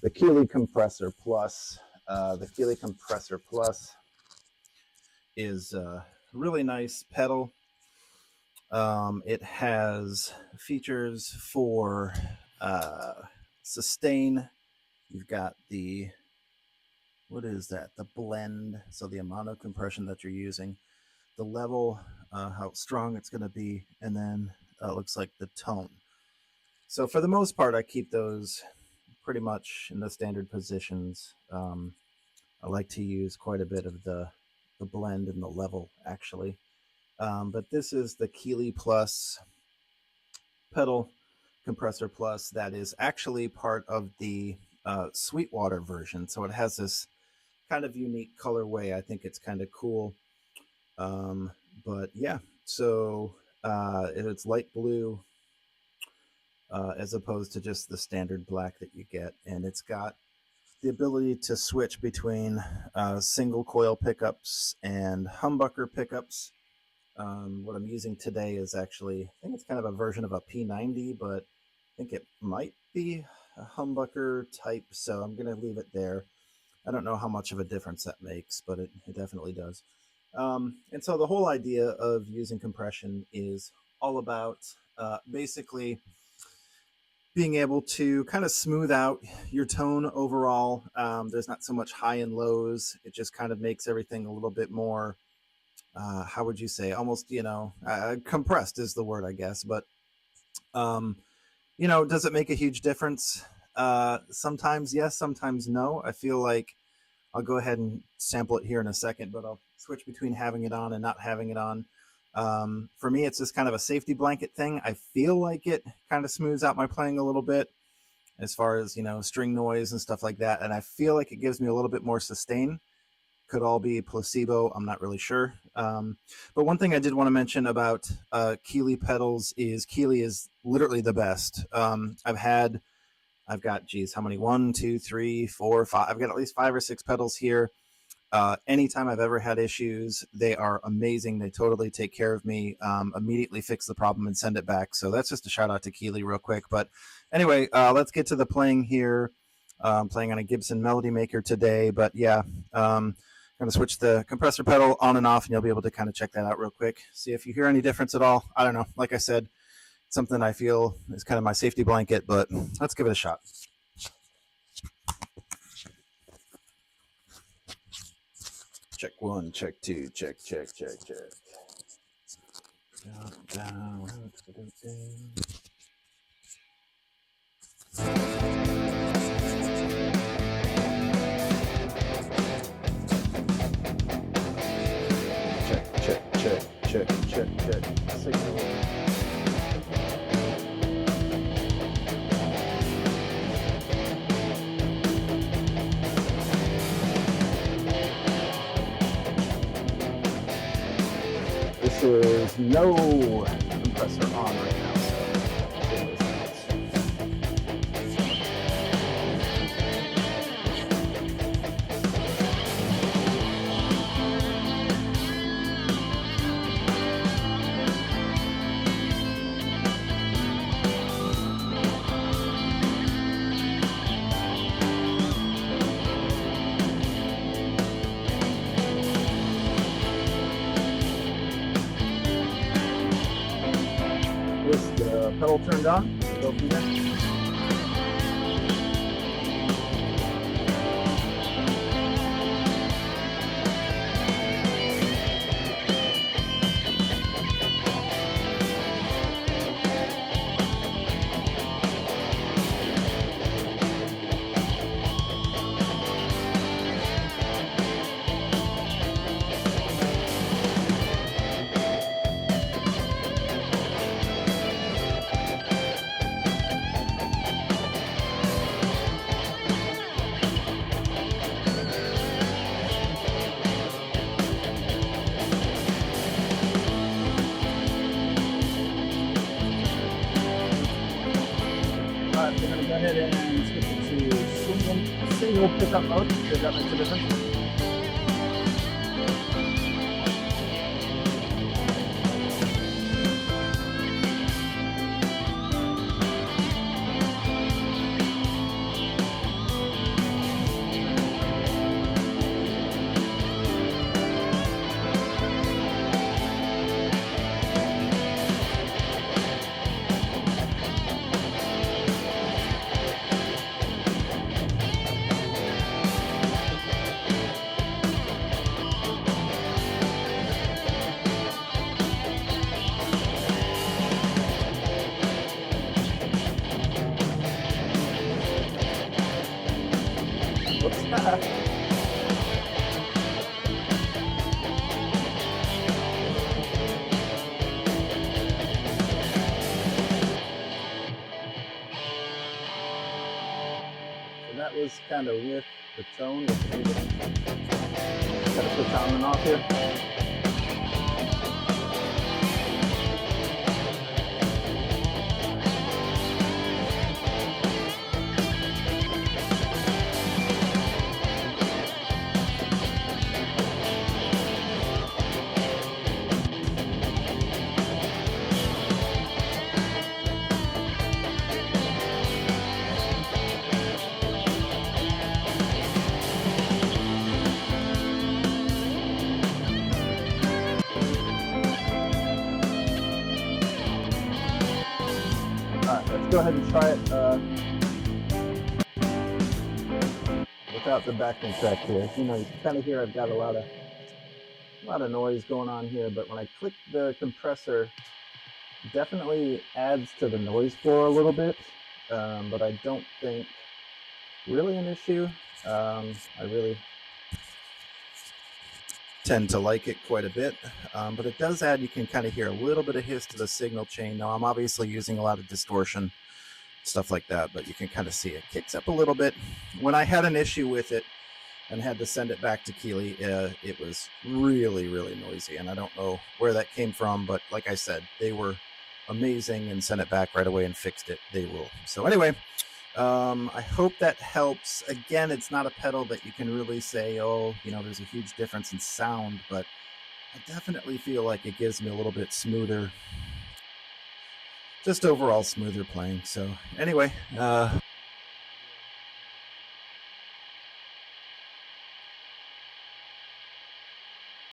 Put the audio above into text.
the Keeley Compressor Plus. The Keeley Compressor Plus is a really nice pedal. It has features for sustain. You've got the, what is that? The blend, so the amount of compression that you're using, the level, how strong it's going to be, and then it looks like the tone. So for the most part, I keep those pretty much in the standard positions. I like to use quite a bit of the blend and the level, actually. But this is the Keeley Plus Pedal Compressor Plus that is actually part of the Sweetwater version. So it has this kind of unique colorway. I think it's kind of cool. But yeah, so it's light blue as opposed to just the standard black that you get. And it's got the ability to switch between single coil pickups and humbucker pickups. What I'm using today is actually, I think it's kind of a version of a P90, but I think it might be a humbucker type, so I'm going to leave it there. I don't know how much of a difference that makes, but it definitely does. And so the whole idea of using compression is all about basically being able to kind of smooth out your tone overall. There's not so much high and lows. It just kind of makes everything a little bit more, how would you say, almost, compressed is the word, I guess. But, does it make a huge difference? Sometimes yes, sometimes no. I feel like I'll go ahead and sample it here in a second, but I'll switch between having it on and not having it on. For me, it's just kind of a safety blanket thing. I feel like it kind of smooths out my playing a little bit as far as, string noise and stuff like that. And I feel like it gives me a little bit more sustain. Could all be placebo. I'm not really sure. But one thing I did want to mention about Keeley pedals is Keeley is literally the best. I've got, geez, how many? 1, 2, 3, 4, 5. I've got at least 5 or 6 pedals here. Anytime I've ever had issues, they are amazing. They totally take care of me, immediately fix the problem and send it back. So that's just a shout out to Keeley real quick. But anyway, let's get to the playing here. I'm playing on a Gibson Melody Maker today, but yeah, I'm going to switch the compressor pedal on and off, and you'll be able to kind of check that out real quick. See if you hear any difference at all. I don't know. Like I said, something I feel is kind of my safety blanket, but let's give it a shot. Check 1, check 2, check. Down. Check. Signal. This is no compressor on right now, the pedal turned on. Go from there. We're going to go ahead and switch it to single pickup mode. See if that makes a difference. Whoops. That was kind of with the tone. Gotta put on and off here. Let's go ahead and try it without the backing effect here. You know, you can kind of hear I've got a lot of noise going on here, but when I click the compressor, it definitely adds to the noise floor a little bit, but I don't think really an issue. I really tend to like it quite a bit, but it does add, you can kind of hear a little bit of hiss to the signal chain. Now I'm obviously using a lot of distortion, stuff like that, but you can kind of see it kicks up a little bit. When I had an issue with it and had to send it back to Keeley, it was really, really noisy, and I don't know where that came from, but like I said, they were amazing and sent it back right away and fixed it. They rule. So anyway, I hope that helps. Again, it's not a pedal that you can really say, oh, you know, there's a huge difference in sound, but I definitely feel like it gives me a little bit smoother, just overall smoother playing. So anyway,